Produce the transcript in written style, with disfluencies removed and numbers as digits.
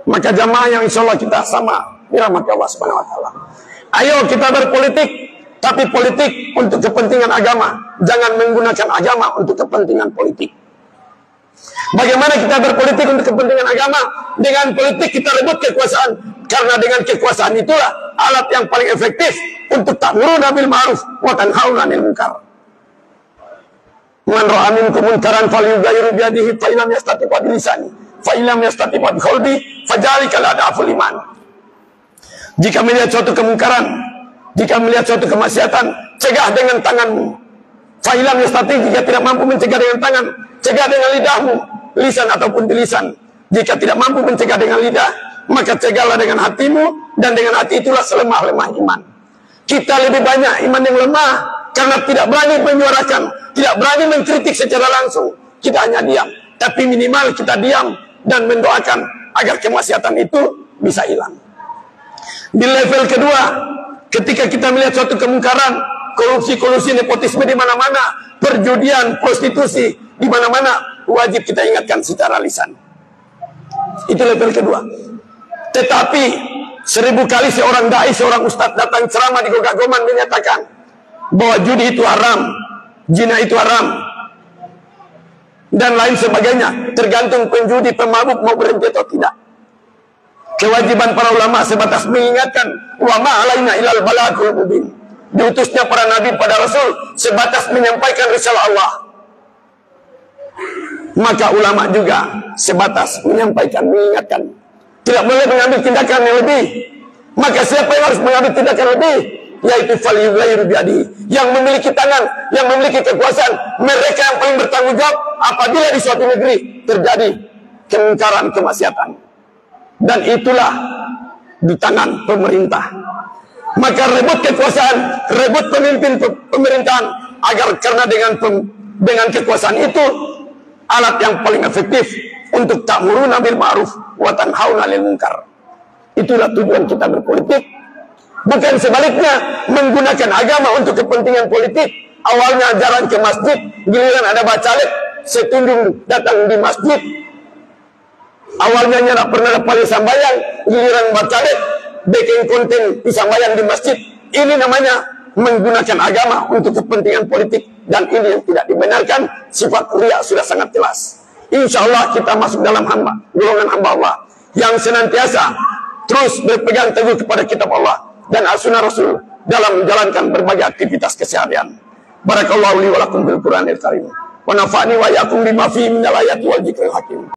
Maka jamaah yang insya Allah kita sama dirahmati Allah Subhanahu Wa Taala. Ayo kita berpolitik, tapi politik untuk kepentingan agama. Jangan menggunakan agama untuk kepentingan politik. Bagaimana kita berpolitik untuk kepentingan agama? Dengan politik kita rebut kekuasaan. Karena dengan kekuasaan itulah alat yang paling efektif untuk ta'muruna bil ma'ruf wa tanhauna 'anil munkar. Man ra'a minkum munkaran falyughayyirhu bi yadihi fa illam yastati' bi lisanihi fa illam yastati' bi qalbihi fadzalikal ad'aful iman. Jika melihat suatu kemungkaran, jika melihat suatu kemaksiatan, cegah dengan tanganmu. Fa illam yastati', jika tidak mampu mencegah dengan tangan, cegah dengan lidahmu, lisan ataupun lisan. Jika tidak mampu mencegah dengan lidah, maka cegahlah dengan hatimu, dan dengan hati itulah selemah-lemah iman. Kita lebih banyak iman yang lemah karena tidak berani menyuarakan, tidak berani mengkritik secara langsung. Kita hanya diam, tapi minimal kita diam dan mendoakan agar kemaksiatan itu bisa hilang. Di level kedua, ketika kita melihat suatu kemungkaran, korupsi, nepotisme di mana-mana, perjudian, prostitusi di mana-mana, wajib kita ingatkan secara lisan. Itu level kedua. Tetapi 1000 kali seorang dai, seorang ustadz datang ceramah di Gogagoman menyatakan bahwa judi itu haram, zina itu haram, dan lain sebagainya, tergantung penjudi, pemabuk mau berhenti atau tidak. Kewajiban para ulama sebatas mengingatkan, wa ma alaina ilal balagul mubin. Diutusnya para nabi pada rasul sebatas menyampaikan risalah Allah. Maka ulama juga sebatas menyampaikan, mengingatkan. Tidak boleh mengambil tindakan yang lebih. Maka siapa yang harus mengambil tindakan lebih? Yaitu falyughayyirhu bi yadihi, yang memiliki tangan, yang memiliki kekuasaan. Mereka yang paling bertanggung jawab apabila di suatu negeri terjadi kemungkaran, kemaksiatan. Dan itulah di tangan pemerintah. Maka rebut kekuasaan, rebut pemimpin pemerintahan, agar karena dengan kekuasaan itu alat yang paling efektif untuk ta'muruna bil ma'ruf wa tanhauna 'anil munkar. Itulah tujuan kita berpolitik. Bukan sebaliknya menggunakan agama untuk kepentingan politik. Awalnya jalan ke masjid, giliran ada bacalek, setundung datang di masjid. Awalnya tidak pernah dapat sambayang, giliran bacalek, bikin konten disambayang di masjid. Ini namanya menggunakan agama untuk kepentingan politik, dan ini yang tidak dibenarkan. Sifat riya sudah sangat jelas. Insya Allah kita masuk dalam golongan hamba Allah yang senantiasa terus berpegang teguh kepada kitab Allah dan as-sunnah Rasul dalam menjalankan berbagai aktivitas keseharian. Barakallahu li wa lakum bil Qur'anil karim wa nafa'ni wa iyyakum bima fihi minal ayati wal dzikril hakim.